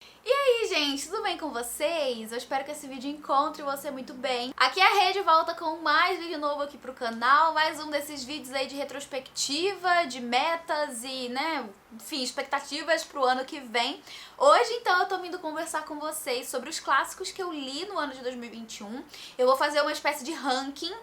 E aí, gente, tudo bem com vocês? Eu espero que esse vídeo encontre você muito bem. Aqui é a Rê de volta com mais vídeo novo aqui pro canal, mais um desses vídeos aí de retrospectiva, de metas e, enfim, expectativas pro ano que vem. Hoje, então, eu tô vindo conversar com vocês sobre os clássicos que eu li no ano de 2021. Eu vou fazer uma espécie de ranking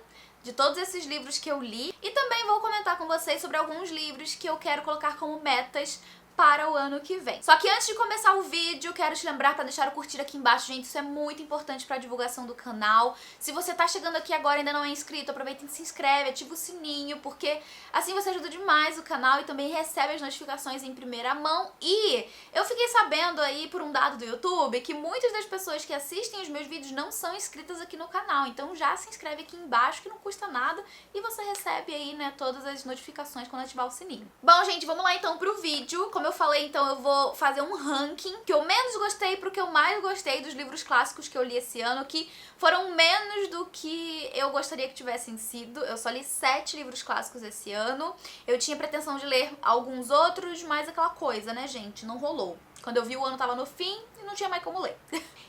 de todos esses livros que eu li e também vou comentar com vocês sobre alguns livros que eu quero colocar como metas para o ano que vem. Só que antes de começar o vídeo, quero te lembrar para deixar o curtir aqui embaixo, gente, isso é muito importante para a divulgação do canal. Se você tá chegando aqui agora e ainda não é inscrito, aproveita e se inscreve, ativa o sininho, porque assim você ajuda demais o canal e também recebe as notificações em primeira mão. E eu fiquei sabendo aí por um dado do YouTube que muitas das pessoas que assistem os meus vídeos não são inscritas aqui no canal, então já se inscreve aqui embaixo que não custa nada e você recebe aí, todas as notificações quando ativar o sininho. Bom, gente, vamos lá então pro vídeo. Como eu falei, então eu vou fazer um ranking que eu menos gostei pro que eu mais gostei dos livros clássicos que eu li esse ano, que foram menos do que eu gostaria que tivessem sido. Eu só li 7 livros clássicos esse ano. Eu tinha pretensão de ler alguns outros, mas aquela coisa, né, gente, não rolou. Quando eu vi, o ano tava no fim e não tinha mais como ler.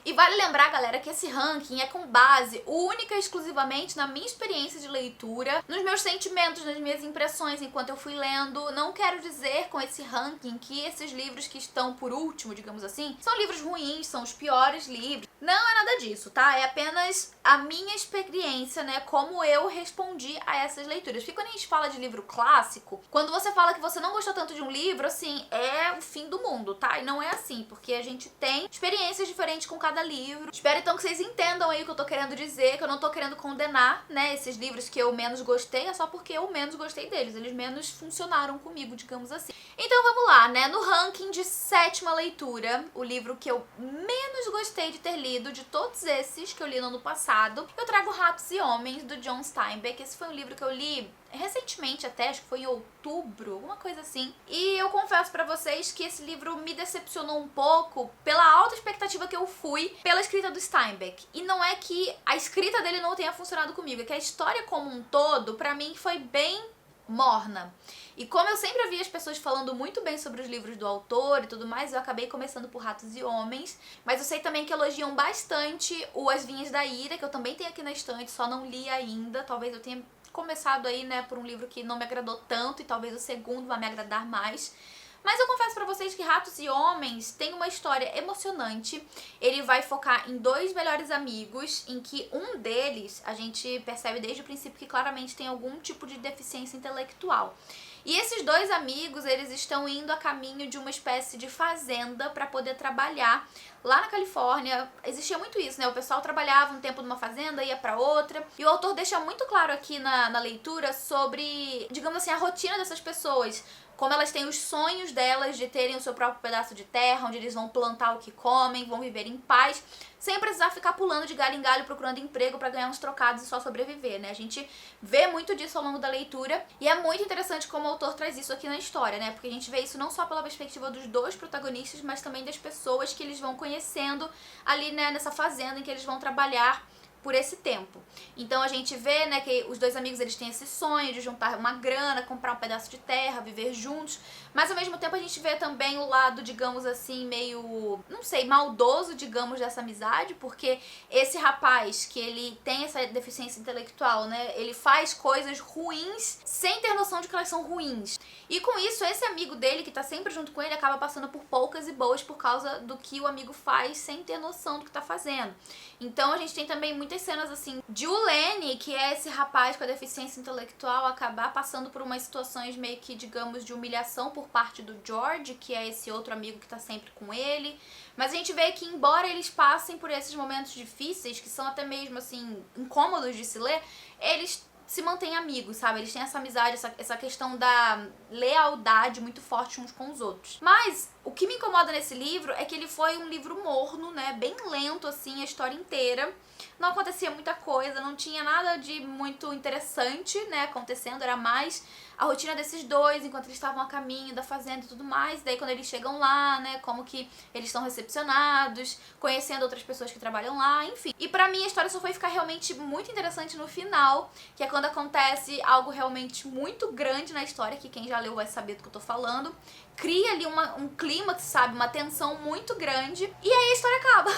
E vale lembrar, galera, que esse ranking é com base única e exclusivamente na minha experiência de leitura, nos meus sentimentos, nas minhas impressões enquanto eu fui lendo. Não quero dizer com esse ranking que esses livros que estão por último, digamos assim, são livros ruins, são os piores livros. Não é nada disso, tá? É apenas a minha experiência, como eu respondi a essas leituras. Porque quando a gente fala de livro clássico, quando você fala que você não gostou tanto de um livro, assim, é o fim do mundo, tá? E não é assim, porque a gente tem experiências diferentes com cada livro. Espero então que vocês entendam aí o que eu tô querendo dizer, que eu não tô querendo condenar, esses livros que eu menos gostei, é só porque eu menos gostei deles, eles menos funcionaram comigo, digamos assim. Então vamos lá, no ranking de 7ª leitura, o livro que eu menos gostei de ter lido, de todos esses que eu li no ano passado, eu trago Ratos e Homens, do John Steinbeck. Esse foi um livro que eu li recentemente até, acho que foi em outubro, alguma coisa assim. E eu confesso pra vocês que esse livro me decepcionou um pouco pela alta expectativa que eu fui pela escrita do Steinbeck. E não é que a escrita dele não tenha funcionado comigo, é que a história como um todo, pra mim, foi bem morna. E como eu sempre ouvi as pessoas falando muito bem sobre os livros do autor e tudo mais, eu acabei começando por Ratos e Homens, mas eu sei também que elogiam bastante o As Vinhas da Ira, que eu também tenho aqui na estante, só não li ainda. Talvez eu tenha começado aí, por um livro que não me agradou tanto e talvez o segundo vai me agradar mais. Mas eu confesso pra vocês que Ratos e Homens tem uma história emocionante. Ele vai focar em 2 melhores amigos, em que um deles, a gente percebe desde o princípio que claramente tem algum tipo de deficiência intelectual. E esses 2 amigos, eles estão indo a caminho de uma espécie de fazenda para poder trabalhar lá na Califórnia. Existia muito isso, O pessoal trabalhava um tempo numa fazenda, ia para outra. E o autor deixa muito claro aqui na leitura sobre, digamos assim, a rotina dessas pessoas. Como elas têm os sonhos delas de terem o seu próprio pedaço de terra, onde eles vão plantar o que comem, vão viver em paz, sem precisar ficar pulando de galho em galho procurando emprego para ganhar uns trocados e só sobreviver, A gente vê muito disso ao longo da leitura e é muito interessante como o autor traz isso aqui na história, Porque a gente vê isso não só pela perspectiva dos 2 protagonistas, mas também das pessoas que eles vão conhecendo ali, nessa fazenda em que eles vão trabalhar por esse tempo. Então a gente vê, que os 2 amigos eles têm esse sonho de juntar uma grana, comprar um pedaço de terra, viver juntos, mas ao mesmo tempo a gente vê também o lado, digamos assim, meio, não sei, maldoso, digamos, dessa amizade, porque esse rapaz que ele tem essa deficiência intelectual, ele faz coisas ruins sem ter noção de que elas são ruins. E com isso, esse amigo dele, que tá sempre junto com ele, acaba passando por poucas e boas por causa do que o amigo faz sem ter noção do que tá fazendo. Então a gente tem também muitas cenas assim de o Lenny, que é esse rapaz com a deficiência intelectual, acabar passando por umas situações meio que, digamos, de humilhação por parte do George, que é esse outro amigo que tá sempre com ele. Mas a gente vê que, embora eles passem por esses momentos difíceis, que são até mesmo assim incômodos de se ler, eles se mantêm amigos, sabe? Eles têm essa amizade, essa questão da lealdade muito forte uns com os outros. Mas o que me incomoda nesse livro é que ele foi um livro morno, bem lento assim, a história inteira. Não acontecia muita coisa, não tinha nada de muito interessante, acontecendo, era mais a rotina desses 2 enquanto eles estavam a caminho da fazenda e tudo mais. Daí quando eles chegam lá, como que eles são recepcionados, conhecendo outras pessoas que trabalham lá, enfim. E pra mim a história só foi ficar realmente muito interessante no final, que é quando acontece algo realmente muito grande na história, que quem já leu vai saber do que eu tô falando. Cria ali um clima clímax, sabe? Uma tensão muito grande. E aí a história acaba.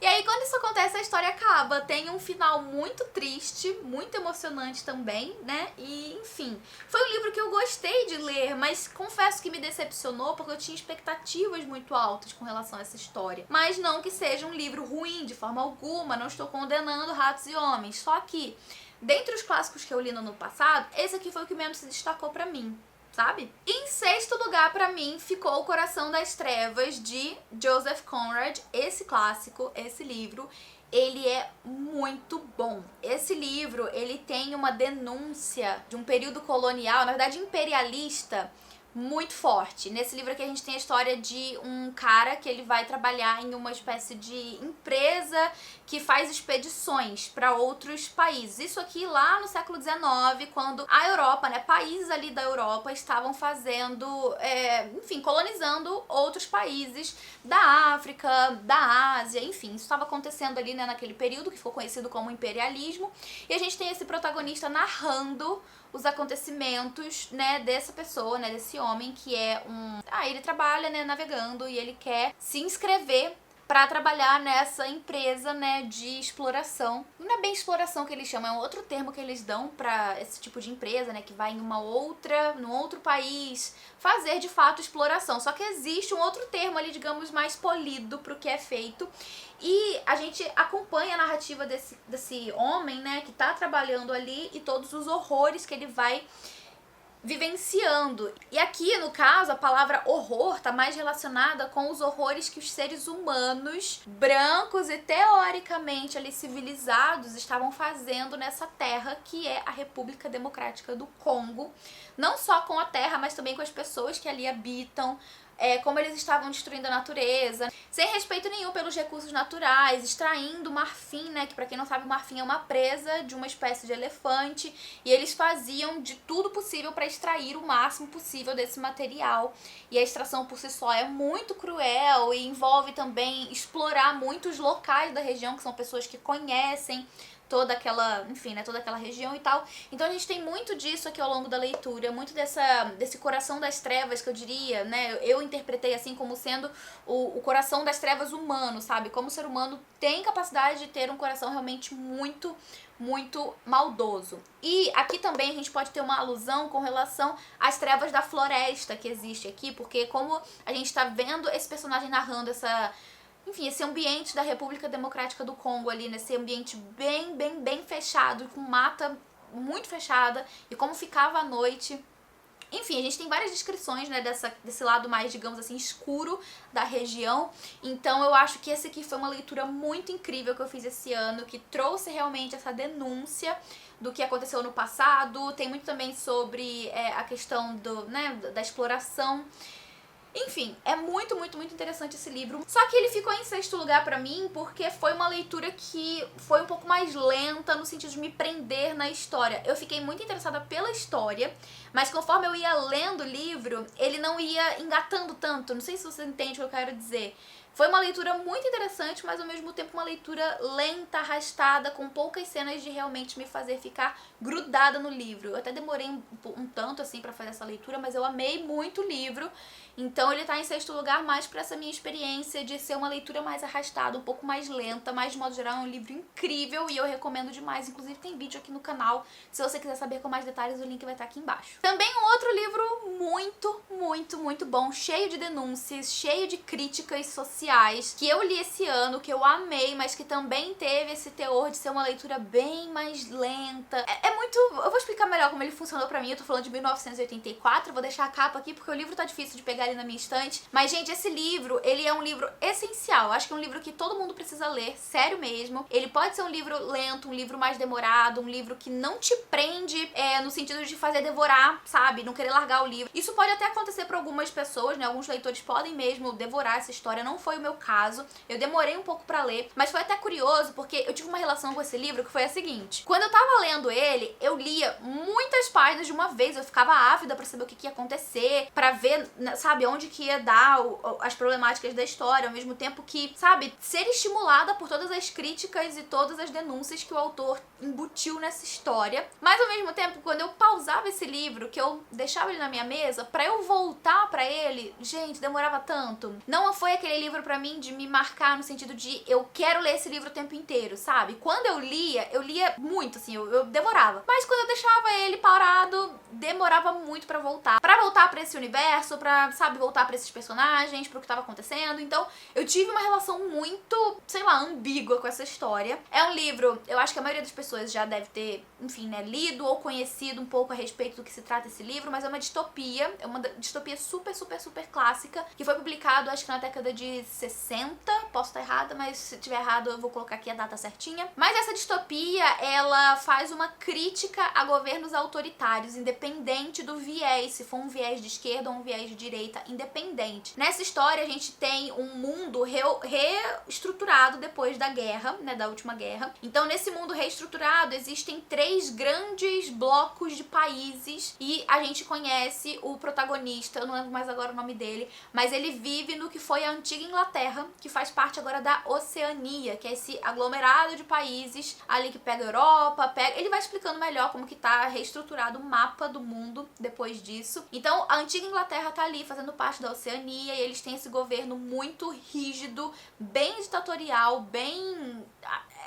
E aí, quando isso acontece, a história acaba. Tem um final muito triste, muito emocionante também, né? E, enfim, foi um livro que eu gostei de ler, mas confesso que me decepcionou porque eu tinha expectativas muito altas com relação a essa história. Mas não que seja um livro ruim, de forma alguma, não estou condenando Ratos e Homens. Só que, dentre os clássicos que eu li no ano passado, esse aqui foi o que menos se destacou pra mim. Sabe? Em sexto lugar, pra mim, ficou O Coração das Trevas, de Joseph Conrad. Esse clássico, esse livro, ele é muito bom. Esse livro, ele tem uma denúncia de um período colonial, na verdade imperialista, muito forte. Nesse livro aqui a gente tem a história de um cara que ele vai trabalhar em uma espécie de empresa que faz expedições para outros países. Isso aqui lá no século XIX, quando a Europa, né, países ali da Europa estavam fazendo, enfim, colonizando outros países da África, da Ásia, enfim, isso estava acontecendo ali, né, naquele período que ficou conhecido como imperialismo. E a gente tem esse protagonista narrando os acontecimentos, né, dessa pessoa, né, desse homem que é um... ele trabalha, né, navegando e ele quer se inscrever para trabalhar nessa empresa, né, de exploração. Não é bem exploração que eles chamam, é um outro termo que eles dão para esse tipo de empresa, né, que vai em num outro país fazer de fato exploração. Só que existe um outro termo ali, digamos, mais polido pro que é feito. E a gente acompanha a narrativa desse homem, né, que tá trabalhando ali e todos os horrores que ele vai vivenciando. E aqui, no caso, a palavra horror tá mais relacionada com os horrores que os seres humanos, brancos e teoricamente ali civilizados, estavam fazendo nessa terra que é a República Democrática do Congo. Não só com a terra, mas também com as pessoas que ali habitam, como eles estavam destruindo a natureza, sem respeito nenhum pelos recursos naturais, extraindo marfim, né, que pra quem não sabe, o marfim é uma presa de uma espécie de elefante, e eles faziam de tudo possível para extrair o máximo possível desse material. E a extração por si só é muito cruel e envolve também explorar muitos locais da região, que são pessoas que conhecem toda aquela, enfim, né, toda aquela região e tal. Então a gente tem muito disso aqui ao longo da leitura, muito desse coração das trevas, que eu diria, né, eu interpretei assim como sendo o coração das trevas humano, sabe? Como o ser humano tem capacidade de ter um coração realmente muito, muito maldoso. E aqui também a gente pode ter uma alusão com relação às trevas da floresta que existe aqui, porque como a gente tá vendo esse personagem narrando enfim, esse ambiente da República Democrática do Congo ali, nesse ambiente bem fechado, com mata muito fechada, e como ficava à noite. Enfim, a gente tem várias descrições, né, desse lado mais, digamos assim, escuro da região. Então eu acho que esse aqui foi uma leitura muito incrível que eu fiz esse ano, que trouxe realmente essa denúncia do que aconteceu no passado. Tem muito também sobre a questão da exploração. Enfim, é muito interessante esse livro. Só que ele ficou em sexto lugar pra mim porque foi uma leitura que foi um pouco mais lenta no sentido de me prender na história. Eu fiquei muito interessada pela história, mas conforme eu ia lendo o livro, ele não ia engatando tanto. Não sei se você entende o que eu quero dizer. Foi uma leitura muito interessante, mas ao mesmo tempo uma leitura lenta, arrastada, com poucas cenas de realmente me fazer ficar grudada no livro. Eu até demorei um tanto assim pra fazer essa leitura, mas eu amei muito o livro. Então ele tá em sexto lugar mais pra essa minha experiência de ser uma leitura mais arrastada, um pouco mais lenta, mas de modo geral é um livro incrível e eu recomendo demais. Inclusive tem vídeo aqui no canal, se você quiser saber com mais detalhes, o link vai estar aqui embaixo. Também um outro livro muito bom, cheio de denúncias, cheio de críticas sociais, que eu li esse ano, que eu amei, mas que também teve esse teor de ser uma leitura bem mais lenta. Eu vou explicar melhor como ele funcionou pra mim. Eu tô falando de 1984, vou deixar a capa aqui porque o livro tá difícil de pegar ali na minha estante. Mas, gente, esse livro, ele é um livro essencial. Acho que é um livro que todo mundo precisa ler, sério mesmo. Ele pode ser um livro lento, um livro mais demorado, um livro que não te prende no sentido de fazer devorar, sabe? Não querer largar o livro. Isso pode até acontecer pra algumas pessoas, né? Alguns leitores podem mesmo devorar essa história. Não foi foi o meu caso. Eu demorei um pouco pra ler, mas foi até curioso porque eu tive uma relação com esse livro que foi a seguinte: quando eu tava lendo ele, eu lia muitas páginas de uma vez, eu ficava ávida pra saber o que ia acontecer, pra ver, sabe, onde que ia dar as problemáticas da história, ao mesmo tempo que, sabe, ser estimulada por todas as críticas e todas as denúncias que o autor embutiu nessa história. Mas ao mesmo tempo, quando eu pausava esse livro, que eu deixava ele na minha mesa, pra eu voltar pra ele, gente, demorava tanto. Não foi aquele livro pra mim de me marcar no sentido de eu quero ler esse livro o tempo inteiro, sabe? Quando eu lia muito, assim, eu devorava. Mas quando eu deixava ele parado, demorava muito pra voltar. Pra voltar pra esse universo, pra, sabe, voltar pra esses personagens, pro que tava acontecendo. Então, eu tive uma relação muito, sei lá, ambígua com essa história. É um livro, eu acho que a maioria das pessoas já deve ter, enfim, né, lido ou conhecido um pouco a respeito do que se trata esse livro, mas é uma distopia, super, super, super clássica, que foi publicado, acho que na década de 60, posso estar errada, mas se tiver errado eu vou colocar aqui a data certinha. Mas essa distopia, ela faz uma crítica a governos autoritários, independente do viés, se for um viés de esquerda ou um viés de direita, independente. Nessa história a gente tem um mundo reestruturado depois da guerra, né, da última guerra. Então nesse mundo reestruturado existem 3 grandes blocos de países e a gente conhece o protagonista, eu não lembro mais agora o nome dele, mas ele vive no que foi a antiga Inglaterra, que faz parte agora da Oceania, que é esse aglomerado de países ali que pega a Europa, ele vai explicando melhor como que tá reestruturado o mapa do mundo depois disso. Então a antiga Inglaterra tá ali fazendo parte da Oceania e eles têm esse governo muito rígido, bem ditatorial,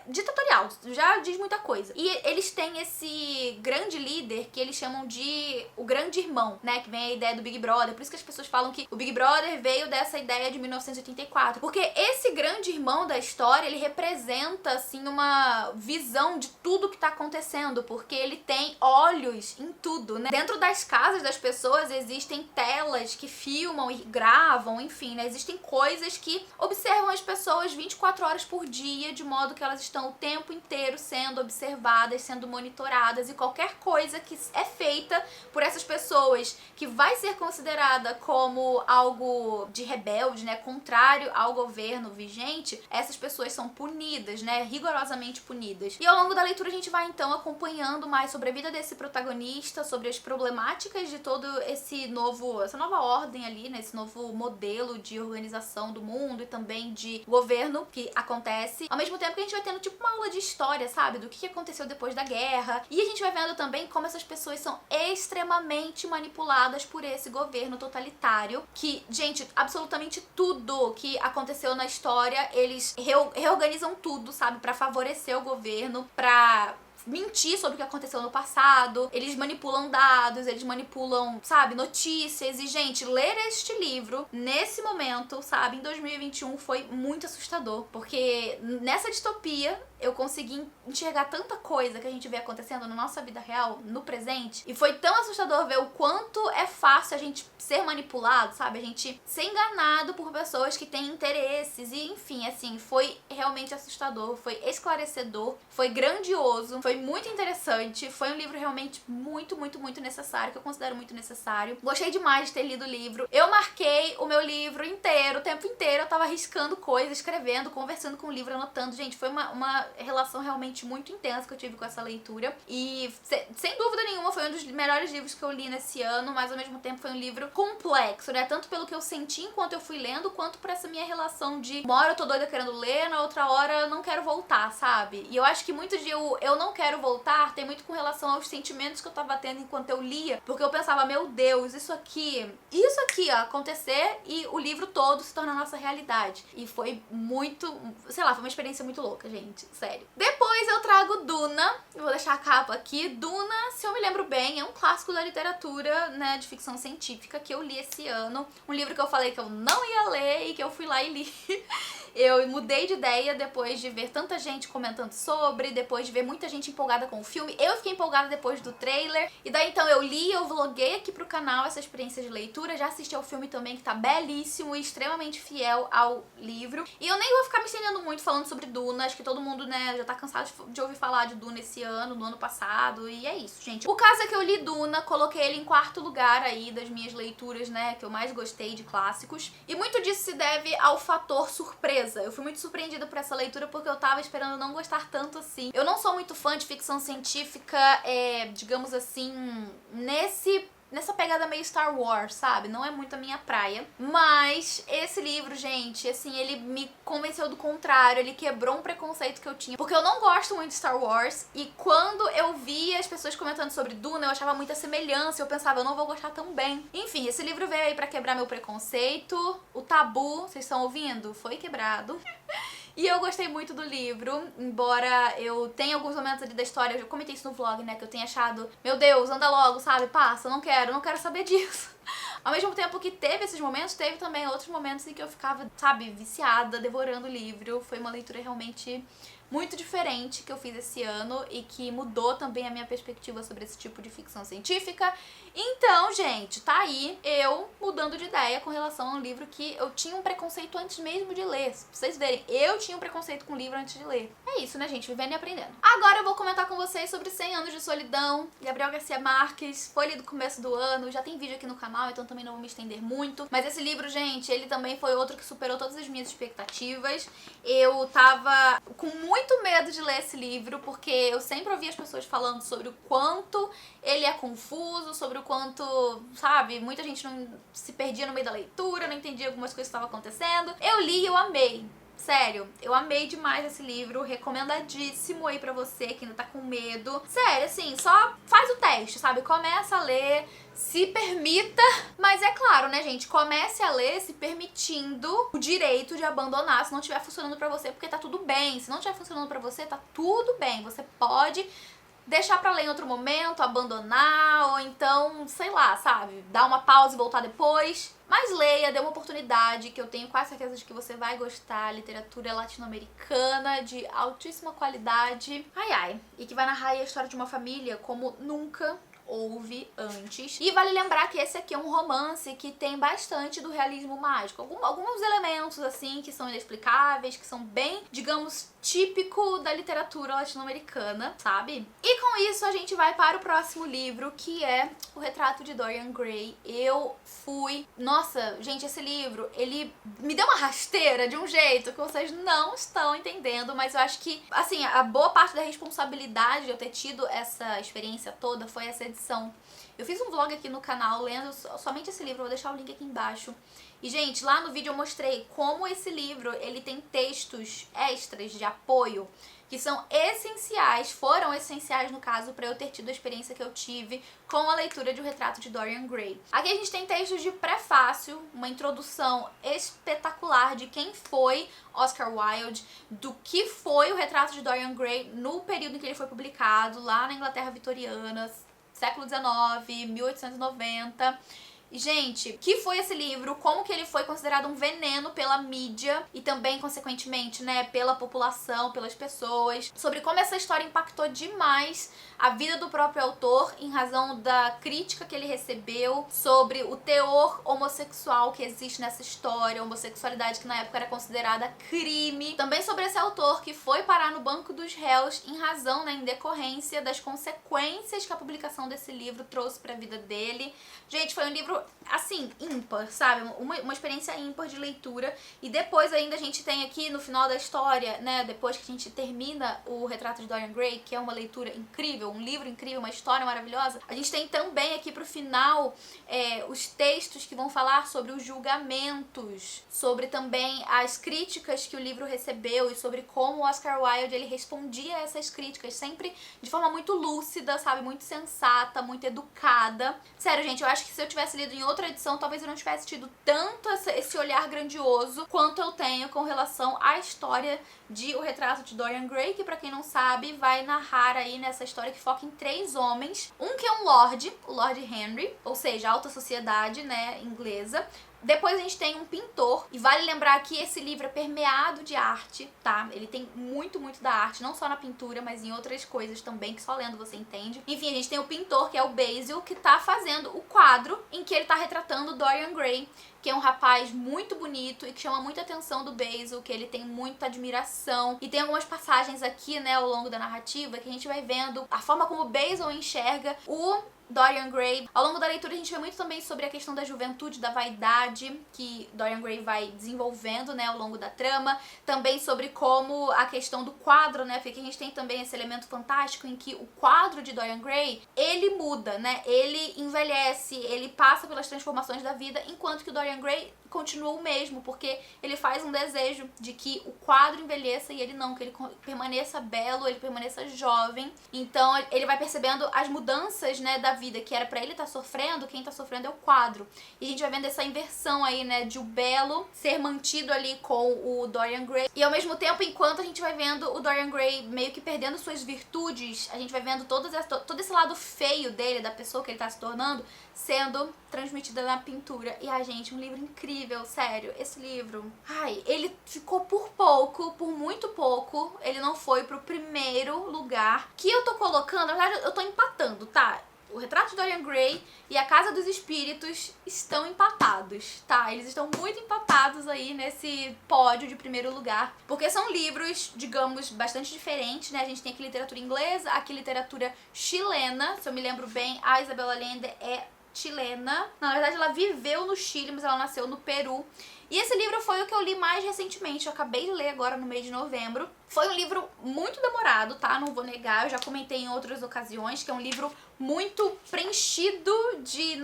ditatorial, já diz muita coisa. E eles têm esse grande líder que eles chamam de o grande irmão, né, que vem a ideia do Big Brother. Por isso que as pessoas falam que o Big Brother veio dessa ideia de 1984, porque esse grande irmão da história, ele representa, assim, uma visão de tudo que tá acontecendo, porque ele tem olhos em tudo, né. Dentro das casas das pessoas existem telas que filmam e gravam, enfim, né, existem coisas que observam as pessoas 24 horas por dia, de modo que elas estão o tempo inteiro sendo observadas, sendo monitoradas, e qualquer coisa que é feita por essas pessoas que vai ser considerada como algo de rebelde, né, contrário ao governo vigente, essas pessoas são punidas, né, rigorosamente punidas. E ao longo da leitura a gente vai então acompanhando mais sobre a vida desse protagonista, sobre as problemáticas de todo essa nova ordem ali, né, esse novo modelo de organização do mundo e também de governo que acontece. Ao mesmo tempo que a gente vai tendo tipo uma aula de história, sabe? Do que aconteceu depois da guerra. E a gente vai vendo também como essas pessoas são extremamente manipuladas por esse governo totalitário. Que, gente, absolutamente tudo que aconteceu na história, eles reorganizam tudo, sabe? Pra favorecer o governo, pra mentir sobre o que aconteceu no passado, eles manipulam dados, eles manipulam, sabe, notícias. E, gente, ler este livro nesse momento, sabe, em 2021 foi muito assustador, porque nessa distopia eu consegui enxergar tanta coisa que a gente vê acontecendo na nossa vida real, no presente, e foi tão assustador ver o quanto é fácil a gente ser manipulado, sabe, a gente ser enganado por pessoas que têm interesses, e enfim, assim, foi realmente assustador, foi esclarecedor, foi grandioso, foi muito interessante, foi um livro realmente muito, muito, muito necessário, que eu considero muito necessário. Gostei demais de ter lido o livro. Eu marquei o meu livro inteiro, o tempo inteiro, eu tava riscando coisas, escrevendo, conversando com o livro, anotando. Gente, foi uma relação realmente muito intensa que eu tive com essa leitura. E, sem dúvida nenhuma, foi um dos melhores livros que eu li nesse ano, mas ao mesmo tempo foi um livro complexo, né? Tanto pelo que eu senti enquanto eu fui lendo, quanto por essa minha relação de uma hora eu tô doida querendo ler, na outra hora eu não quero voltar, sabe? E eu acho que muito de eu não quero voltar tem muito com relação aos sentimentos que eu tava tendo enquanto eu lia, porque eu pensava, meu Deus, isso aqui, ó, acontecer e o livro todo se torna a nossa realidade. E foi muito, sei lá, foi uma experiência muito louca, gente, sério. Depois eu trago Duna, eu vou deixar a capa aqui. Duna, se eu me lembro bem, é um clássico da literatura, né, de ficção científica que eu li esse ano, um livro que eu falei que eu não ia ler e que eu fui lá e li. Eu mudei de ideia depois de ver tanta gente comentando sobre, depois de ver muita gente empolgada com o filme. Eu fiquei empolgada depois do trailer. E daí então eu li, eu vloguei aqui pro canal essa experiência de leitura. Já assisti ao filme também, que tá belíssimo e extremamente fiel ao livro. E eu nem vou ficar me estendendo muito falando sobre Duna. Acho que todo mundo, né, já tá cansado de ouvir falar de Duna esse ano, no ano passado. E é isso, gente. O caso é que eu li Duna, coloquei ele em quarto lugar aí das minhas leituras, né, que eu mais gostei de clássicos. E muito disso se deve ao fator surpresa. Eu fui muito surpreendida por essa leitura porque eu tava esperando não gostar tanto assim. Eu não sou muito fã de ficção científica, digamos assim, nessa pegada meio Star Wars, sabe? Não é muito a minha praia. Mas esse livro, gente, assim, ele me convenceu do contrário. Ele quebrou um preconceito que eu tinha. Porque eu não gosto muito de Star Wars. E quando eu vi as pessoas comentando sobre Duna, eu achava muita semelhança. Eu pensava, eu não vou gostar tão bem. Enfim, esse livro veio aí pra quebrar meu preconceito. O tabu, vocês estão ouvindo? Foi quebrado. E eu gostei muito do livro, embora eu tenha alguns momentos ali da história, eu já comentei isso no vlog, né, que eu tenha achado, meu Deus, anda logo, sabe, passa, não quero saber disso. Ao mesmo tempo que teve esses momentos, teve também outros momentos em que eu ficava, sabe, viciada, devorando o livro. Foi uma leitura realmente muito diferente que eu fiz esse ano e que mudou também a minha perspectiva sobre esse tipo de ficção científica. Então, gente, tá aí eu mudando de ideia com relação a um livro que eu tinha um preconceito antes mesmo de ler. Pra vocês verem, eu tinha um preconceito com o livro antes de ler. É isso, né, gente? Vivendo e aprendendo. Agora eu vou comentar com vocês sobre 100 Anos de Solidão, Gabriel Garcia Marques. Foi lido no começo do ano, já tem vídeo aqui no canal, então também não vou me estender muito. Mas esse livro, gente, ele também foi outro que superou todas as minhas expectativas. Eu tava com muito medo de ler esse livro, porque eu sempre ouvi as pessoas falando sobre o quanto ele é confuso, sobre o quanto, sabe, muita gente não se perdia no meio da leitura, não entendia algumas coisas que estavam acontecendo. Eu li e eu amei. Sério, eu amei demais esse livro, recomendadíssimo aí pra você que ainda tá com medo. Sério, assim, só faz o teste, sabe? Começa a ler, se permita. Mas é claro, né, gente? Comece a ler se permitindo o direito de abandonar se não estiver funcionando pra você, porque tá tudo bem. Se não estiver funcionando pra você, tá tudo bem. Você pode deixar pra ler em outro momento, abandonar, ou então, sei lá, sabe? Dar uma pausa e voltar depois. Mas leia, dê uma oportunidade, que eu tenho quase certeza de que você vai gostar. Literatura latino-americana de altíssima qualidade. Ai, ai. E que vai narrar aí a história de uma família como nunca houve antes. E vale lembrar que esse aqui é um romance que tem bastante do realismo mágico. Alguns elementos, assim, que são inexplicáveis, que são bem, digamos, típico da literatura latino-americana, sabe? E com isso a gente vai para o próximo livro, que é O Retrato de Dorian Gray. Eu fui... Nossa, gente, esse livro, ele me deu uma rasteira de um jeito que vocês não estão entendendo, mas eu acho que, assim, a boa parte da responsabilidade de eu ter tido essa experiência toda foi essa edição. Eu fiz um vlog aqui no canal lendo somente esse livro, vou deixar o link aqui embaixo. E, gente, lá no vídeo eu mostrei como esse livro, ele tem textos extras de apoio que são essenciais, foram essenciais no caso, para eu ter tido a experiência que eu tive com a leitura de O Retrato de Dorian Gray. Aqui a gente tem textos de prefácio, uma introdução espetacular de quem foi Oscar Wilde, do que foi O Retrato de Dorian Gray no período em que ele foi publicado, lá na Inglaterra vitoriana, século XIX, 1890. E, gente, que foi esse livro, como que ele foi considerado um veneno pela mídia e também, consequentemente, né, pela população, pelas pessoas, sobre como essa história impactou demais a vida do próprio autor em razão da crítica que ele recebeu sobre o teor homossexual que existe nessa história, homossexualidade que na época era considerada crime. Também sobre esse autor que foi parar no banco dos réus em razão, né, em decorrência das consequências que a publicação desse livro trouxe pra vida dele. Gente, foi um livro, assim, ímpar, sabe? Uma experiência ímpar de leitura. E depois ainda a gente tem aqui no final da história, né, depois que a gente termina O Retrato de Dorian Gray, que é uma leitura incrível, um livro incrível, uma história maravilhosa, a gente tem também aqui pro final os textos que vão falar sobre os julgamentos, sobre também as críticas que o livro recebeu e sobre como o Oscar Wilde ele respondia a essas críticas, sempre de forma muito lúcida, sabe? Muito sensata, muito educada. Sério, gente, eu acho que se eu tivesse lido em outra edição, talvez eu não tivesse tido tanto esse olhar grandioso quanto eu tenho com relação à história de O Retrato de Dorian Gray, que pra quem não sabe, vai narrar aí nessa história que foca em 3 homens. Um que é um lord, o Lord Henry, ou seja, alta sociedade, né, inglesa. Depois a gente tem um pintor, e vale lembrar que esse livro é permeado de arte, tá? Ele tem muito, muito da arte, não só na pintura, mas em outras coisas também, que só lendo você entende. Enfim, a gente tem o pintor, que é o Basil, que tá fazendo o quadro em que ele tá retratando Dorian Gray, que é um rapaz muito bonito e que chama muita atenção do Basil, que ele tem muita admiração. E tem algumas passagens aqui, né, ao longo da narrativa, que a gente vai vendo a forma como o Basil enxerga o Dorian Gray. Ao longo da leitura a gente vê muito também sobre a questão da juventude, da vaidade, que Dorian Gray vai desenvolvendo, né, ao longo da trama. Também sobre como a questão do quadro, né, porque a gente tem também esse elemento fantástico em que o quadro de Dorian Gray, ele muda, né, ele envelhece, ele passa pelas transformações da vida, enquanto que o Dorian Gray continua o mesmo, porque ele faz um desejo de que o quadro envelheça e ele não, que ele permaneça belo, ele permaneça jovem. Então ele vai percebendo as mudanças, né, da vida, que era pra ele estar sofrendo, quem tá sofrendo é o quadro. E a gente vai vendo essa inversão aí, né, de o belo ser mantido ali com o Dorian Gray. E ao mesmo tempo, enquanto a gente vai vendo o Dorian Gray meio que perdendo suas virtudes, a gente vai vendo todo esse lado feio dele, da pessoa que ele tá se tornando, sendo transmitida na pintura. E, ai, gente, um livro incrível, sério. Esse livro, ai, ele ficou por pouco, por muito pouco, ele não foi pro primeiro lugar. Que eu tô colocando, na verdade, eu tô empatando, tá? O Retrato de Dorian Gray e A Casa dos Espíritos estão empatados, tá? Eles estão muito empatados aí nesse pódio de primeiro lugar, porque são livros, digamos, bastante diferentes, né? A gente tem aqui literatura inglesa, aqui literatura chilena, se eu me lembro bem, a Isabel Allende é chilena. Na verdade, ela viveu no Chile, mas ela nasceu no Peru. E esse livro foi o que eu li mais recentemente, eu acabei de ler agora no mês de novembro. Foi um livro muito demorado, tá? Não vou negar, eu já comentei em outras ocasiões, que é um livro muito preenchido de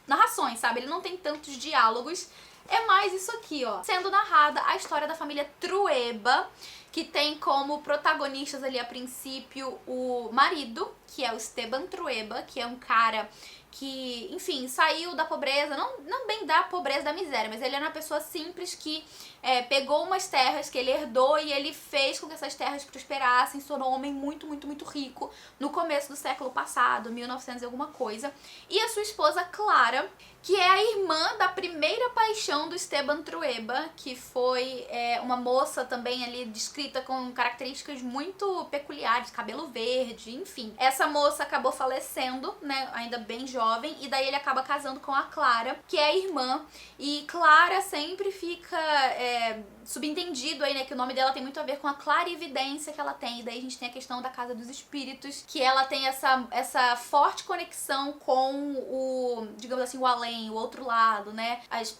narrações, sabe? Ele não tem tantos diálogos, é mais isso aqui, ó. Sendo narrada a história da família Trueba, que tem como protagonistas ali a princípio o marido, que é o Esteban Trueba, que é um cara que, enfim, saiu da pobreza, não bem da pobreza, da miséria, mas ele era uma pessoa simples que pegou umas terras que ele herdou e ele fez com que essas terras prosperassem, se tornou um homem muito, muito, muito rico no começo do século passado, 1900 e alguma coisa. E a sua esposa, Clara, que é a irmã da primeira paixão do Esteban Trueba, que foi uma moça também ali descrita com características muito peculiares, cabelo verde, enfim. Essa moça acabou falecendo, né, ainda bem jovem, e daí ele acaba casando com a Clara, que é a irmã, e Clara sempre fica subentendido aí, né, que o nome dela tem muito a ver com a clarividência que ela tem, e daí a gente tem a questão da Casa dos Espíritos, que ela tem essa forte conexão com o, digamos assim, o além, o outro lado, né, as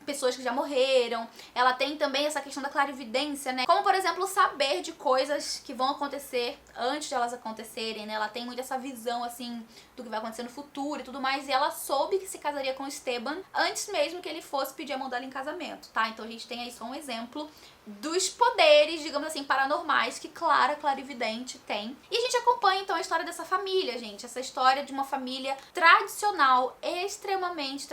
pessoas que já morreram. Ela tem também essa questão da clarividência, né? Como, por exemplo, saber de coisas que vão acontecer antes de elas acontecerem, né? Ela tem muito essa visão, assim, do que vai acontecer no futuro e tudo mais. E ela soube que se casaria com o Esteban antes mesmo que ele fosse pedir a mão dela em casamento, tá? Então a gente tem aí só um exemplo dos poderes, digamos assim, paranormais que Clara, clarividente, tem. E a gente acompanha, então, a história dessa família, gente. Essa história de uma família tradicional, extremamente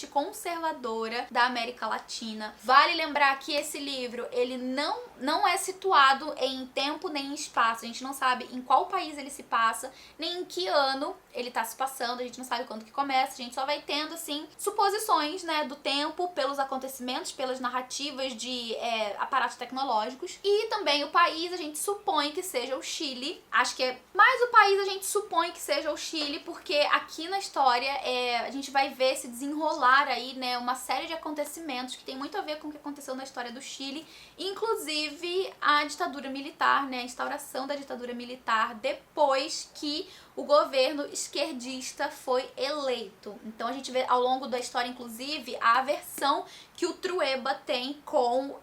conservadora da América Latina. Vale lembrar que esse livro, ele não é situado em tempo nem em espaço. A gente não sabe em qual país ele se passa, nem em que ano ele tá se passando. A gente não sabe quando que começa. A gente só vai tendo, assim, suposições, né, do tempo, pelos acontecimentos, pelas narrativas de aparatos tecnológicos. E também o país a gente supõe que seja o Chile. Acho que mais o país a gente supõe que seja o Chile, porque aqui na história a gente vai ver se desenrolar aí, né, uma série de acontecimentos que tem muito a ver com o que aconteceu na história do Chile, inclusive a ditadura militar, né, a instauração da ditadura militar depois que o governo esquerdista foi eleito. Então a gente vê ao longo da história, inclusive, a aversão que o Trueba tem com,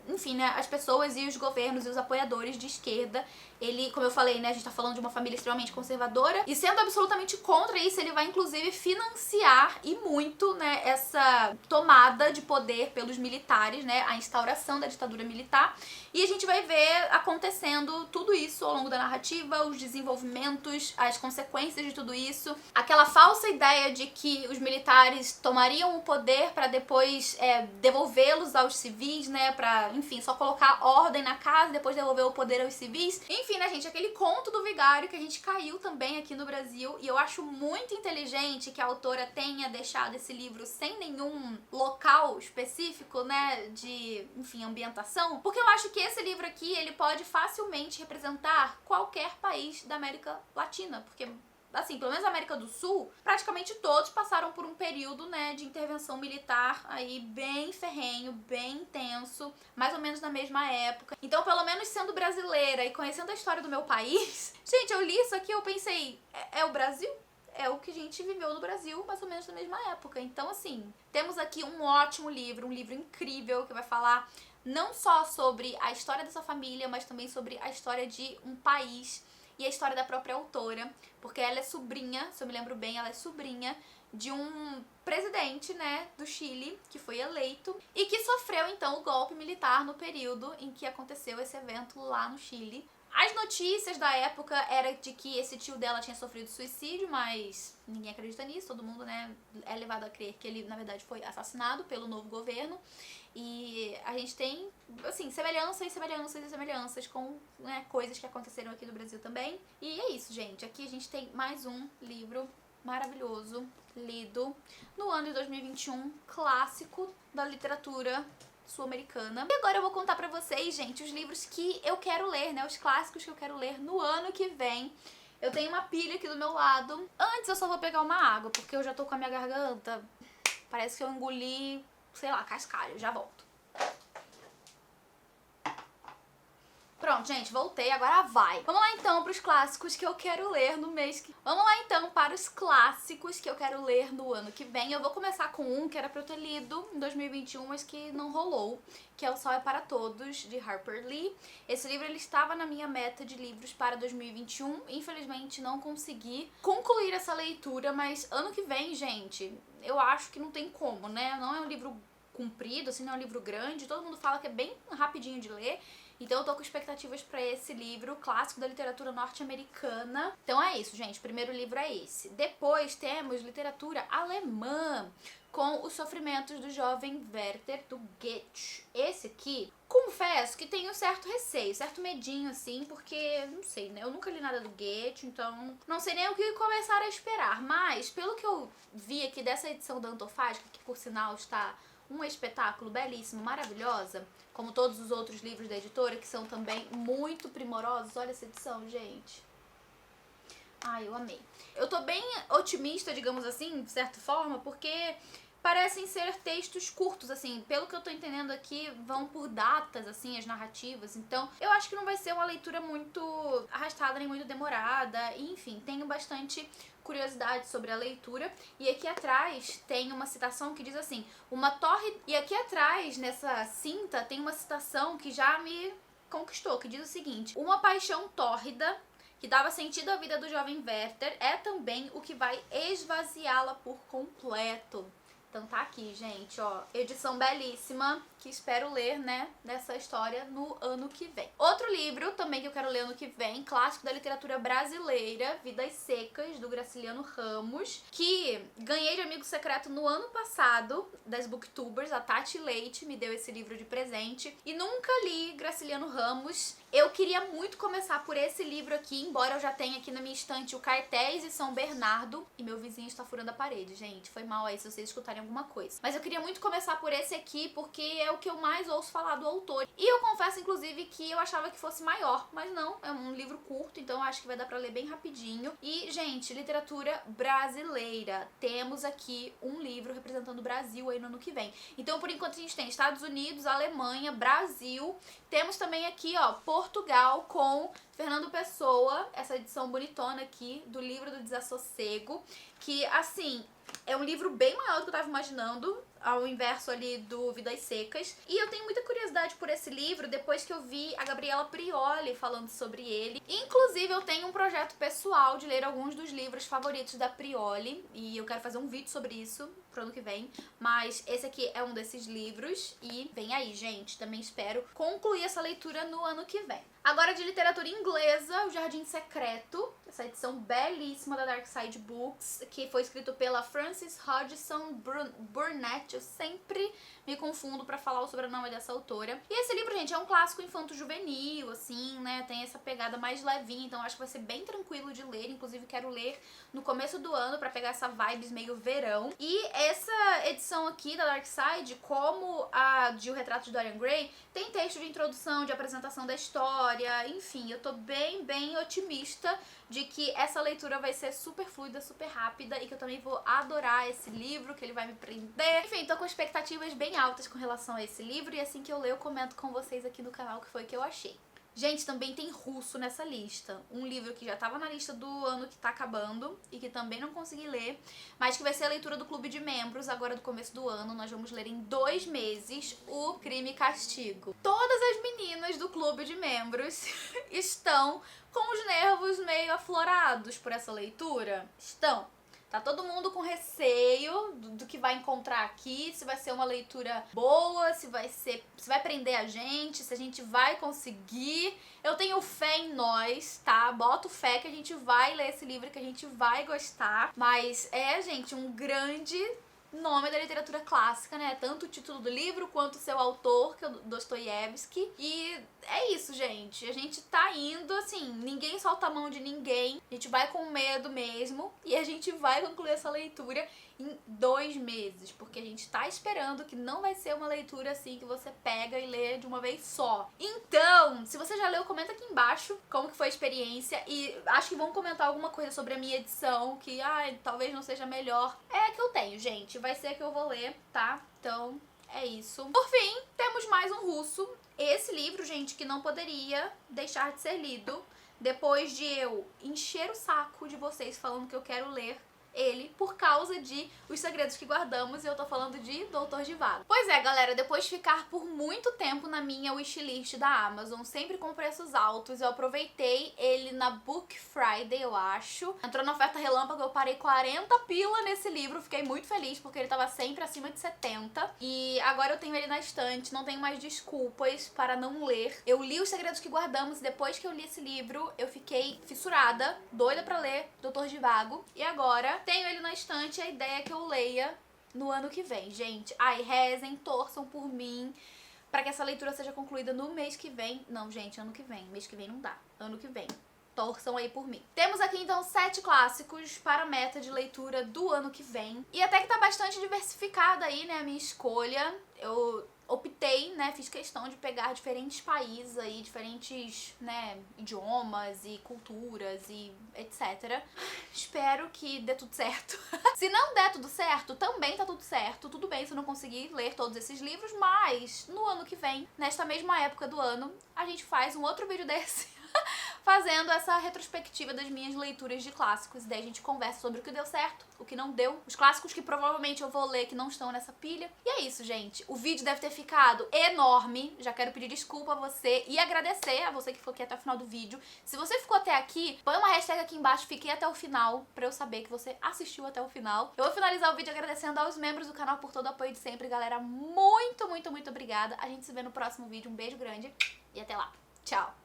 enfim, né, as pessoas e os governos e os apoiadores de esquerda. Ele, como eu falei, né, a gente tá falando de uma família extremamente conservadora, e sendo absolutamente contra isso, ele vai inclusive financiar e muito, né, essa tomada de poder pelos militares, né, a instauração da ditadura militar. E a gente vai ver acontecendo tudo isso ao longo da narrativa, os desenvolvimentos, as consequências de tudo isso. Aquela falsa ideia de que os militares tomariam o poder para depois devolvê-los aos civis, né, pra, enfim, só colocar ordem na casa e depois devolver o poder aos civis. Enfim, né, gente, aquele conto do vigário que a gente caiu também aqui no Brasil, e eu acho muito inteligente que a autora tenha deixado esse livro sem nenhum local específico, né, de, enfim, ambientação, porque eu acho que esse livro aqui, ele pode facilmente representar qualquer país da América Latina, porque assim, pelo menos a América do Sul, praticamente todos passaram por um período, né, de intervenção militar aí bem ferrenho, bem intenso, mais ou menos na mesma época. Então, pelo menos sendo brasileira e conhecendo a história do meu país, gente, eu li isso aqui e eu pensei, é o Brasil? É o que a gente viveu no Brasil, mais ou menos na mesma época. Então, assim, temos aqui um ótimo livro, um livro incrível que vai falar não só sobre a história dessa família, mas também sobre a história de um país e a história da própria autora, porque ela é sobrinha, se eu me lembro bem, ela é sobrinha de um presidente, né, do Chile, que foi eleito e que sofreu, então, o golpe militar no período em que aconteceu esse evento lá no Chile. As notícias da época era de que esse tio dela tinha sofrido suicídio, mas ninguém acredita nisso, todo mundo, né, é levado a crer que ele, na verdade, foi assassinado pelo novo governo. E a gente tem, assim, semelhanças com, né, coisas que aconteceram aqui no Brasil também. E é isso, gente. Aqui a gente tem mais um livro maravilhoso, lido no ano de 2021, clássico da literatura sul-americana. E agora eu vou contar pra vocês, gente, os livros que eu quero ler, né, os clássicos que eu quero ler no ano que vem. Eu tenho uma pilha aqui do meu lado. Antes eu só vou pegar uma água, porque eu já tô com a minha garganta, parece que eu engoli, sei lá, cascalho. Já volto. Pronto, gente, voltei, agora vai. Vamos lá então para os clássicos que eu quero ler no mês que... Vamos lá então para os clássicos que eu quero ler no ano que vem. Eu vou começar com um que era pra eu ter lido em 2021, mas que não rolou, que é O Sol é para Todos, de Harper Lee. Esse livro, ele estava na minha meta de livros para 2021. Infelizmente, não consegui concluir essa leitura, mas ano que vem, gente, eu acho que não tem como, né? Não é um livro comprido, assim, não é um livro grande. Todo mundo fala que é bem rapidinho de ler. Então eu tô com expectativas pra esse livro, clássico da literatura norte-americana. Então é isso, gente. O primeiro livro é esse. Depois temos literatura alemã, com Os Sofrimentos do Jovem Werther, do Goethe. Esse aqui, confesso que tenho certo receio, certo medinho, assim, porque, não sei, né? Eu nunca li nada do Goethe, então não sei nem o que começar a esperar. Mas, pelo que eu vi aqui dessa edição da Antofágica, que por sinal está um espetáculo belíssimo, maravilhosa, como todos os outros livros da editora, que são também muito primorosos. Olha essa edição, gente. Ai, eu amei. Eu tô bem otimista, digamos assim, de certa forma, porque parecem ser textos curtos, assim, pelo que eu tô entendendo aqui, vão por datas, assim, as narrativas, então eu acho que não vai ser uma leitura muito arrastada nem muito demorada, e, enfim, tenho bastante curiosidade sobre a leitura. E aqui atrás tem uma citação que diz assim, uma torre... E aqui atrás, nessa cinta, tem uma citação que já me conquistou, que diz o seguinte: uma paixão tórrida que dava sentido à vida do jovem Werther é também o que vai esvaziá-la por completo. Então tá aqui, gente, ó, edição belíssima, que espero ler, né, dessa história no ano que vem. Outro livro também que eu quero ler ano que vem, clássico da literatura brasileira, Vidas Secas, do Graciliano Ramos, que ganhei de amigo secreto no ano passado, das Booktubers. A Tati Leite me deu esse livro de presente e nunca li Graciliano Ramos. Eu queria muito começar por esse livro aqui, embora eu já tenha aqui na minha estante o Cartéis e São Bernardo. E meu vizinho está furando a parede, gente. Foi mal aí se vocês escutarem alguma coisa. Mas eu queria muito começar por esse aqui, porque é o que eu mais ouço falar do autor. E eu confesso, inclusive, que eu achava que fosse maior, mas não, é um livro curto, então eu acho que vai dar pra ler bem rapidinho. E, gente, literatura brasileira. Temos aqui um livro representando o Brasil aí no ano que vem. Então, por enquanto, a gente tem Estados Unidos, Alemanha, Brasil. Temos também aqui, ó, Portugal com Fernando Pessoa, essa edição bonitona aqui do livro do Desassossego, que, assim, é um livro bem maior do que eu tava imaginando, ao inverso ali do Vidas Secas. E eu tenho muita curiosidade por esse livro depois que eu vi a Gabriela Prioli falando sobre ele. Inclusive, eu tenho um projeto pessoal de ler alguns dos livros favoritos da Prioli, e eu quero fazer um vídeo sobre isso pro ano que vem. Mas esse aqui é um desses livros e vem aí, gente. Também espero concluir essa leitura no ano que vem. Agora, de literatura inglesa, O Jardim Secreto, essa edição belíssima da Dark Side Books, que foi escrito pela Frances Hodgson Burnett. Eu sempre me confundo pra falar o sobrenome dessa autora. E esse livro, gente, é um clássico infanto-juvenil, assim, né? Tem essa pegada mais levinha, então acho que vai ser bem tranquilo de ler. Inclusive, quero ler no começo do ano pra pegar essa vibes meio verão. E essa edição aqui da Dark Side, como a de O Retrato de Dorian Gray, tem texto de introdução, de apresentação da história, enfim, eu tô bem otimista de que essa leitura vai ser super fluida, super rápida e que eu também vou adorar esse livro, que ele vai me prender. Enfim, tô com expectativas bem altas com relação a esse livro e assim que eu ler eu comento com vocês aqui no canal o que foi que eu achei. Gente, também tem russo nessa lista. Um livro que já tava na lista do ano que tá acabando e que também não consegui ler, mas que vai ser a leitura do Clube de Membros agora do começo do ano. Nós vamos ler em 2 meses o Crime e Castigo. Todas as meninas do Clube de Membros estão com os nervos meio aflorados por essa leitura. Estão. Tá todo mundo com receio do que vai encontrar aqui, se vai ser uma leitura boa, se vai prender a gente vai conseguir. Eu tenho fé em nós, tá? Boto fé que a gente vai ler esse livro, que a gente vai gostar. Mas gente, um grande nome da literatura clássica, né? Tanto o título do livro quanto o seu autor, que é o Dostoiévski. E é isso, gente. A gente tá indo, assim, ninguém solta a mão de ninguém. A gente vai com medo mesmo. E a gente vai concluir essa leitura em 2 meses. Porque a gente tá esperando que não vai ser uma leitura assim que você pega e lê de uma vez só. Então, se você já leu, comenta aqui embaixo como que foi a experiência. E acho que vão comentar alguma coisa sobre a minha edição, que talvez não seja melhor. É a que eu tenho, gente. Vai ser a que eu vou ler, tá? Então, é isso. Por fim, temos mais um russo. Esse livro, gente, que não poderia deixar de ser lido. Depois de eu encher o saco de vocês falando que eu quero ler ele por causa de Os Segredos que Guardamos, e eu tô falando de Doutor Zhivago. Pois é, galera, depois de ficar por muito tempo na minha wishlist da Amazon, sempre com preços altos, eu aproveitei ele na Book Friday, eu acho. Entrou na oferta relâmpago, eu parei 40 pila nesse livro, fiquei muito feliz porque ele tava sempre acima de 70. E agora eu tenho ele na estante, não tenho mais desculpas para não ler. Eu li Os Segredos que Guardamos e depois que eu li esse livro, eu fiquei fissurada, doida pra ler Doutor Zhivago. E agora tenho ele na estante, a ideia é que eu leia no ano que vem, gente. Rezem, torçam por mim, pra que essa leitura seja concluída no mês que vem. Não, gente, ano que vem. Mês que vem não dá. Ano que vem. Torçam aí por mim. Temos aqui, então, 7 clássicos para a meta de leitura do ano que vem. E até que tá bastante diversificada aí, né, a minha escolha. Eu optei, né, fiz questão de pegar diferentes países aí, diferentes, né, idiomas e culturas e etc. Espero que dê tudo certo. Se não der tudo certo, também tá tudo certo. Tudo bem se eu não conseguir ler todos esses livros, mas no ano que vem, nesta mesma época do ano, a gente faz um outro vídeo desse fazendo essa retrospectiva das minhas leituras de clássicos. E daí a gente conversa sobre o que deu certo, o que não deu, os clássicos que provavelmente eu vou ler que não estão nessa pilha. E é isso, gente. O vídeo deve ter ficado enorme. Já quero pedir desculpa a você e agradecer a você que ficou aqui até o final do vídeo. Se você ficou até aqui, põe uma hashtag aqui embaixo, fiquei até o final, pra eu saber que você assistiu até o final. Eu vou finalizar o vídeo agradecendo aos membros do canal por todo o apoio de sempre, galera. Muito obrigada. A gente se vê no próximo vídeo. Um beijo grande e até lá. Tchau!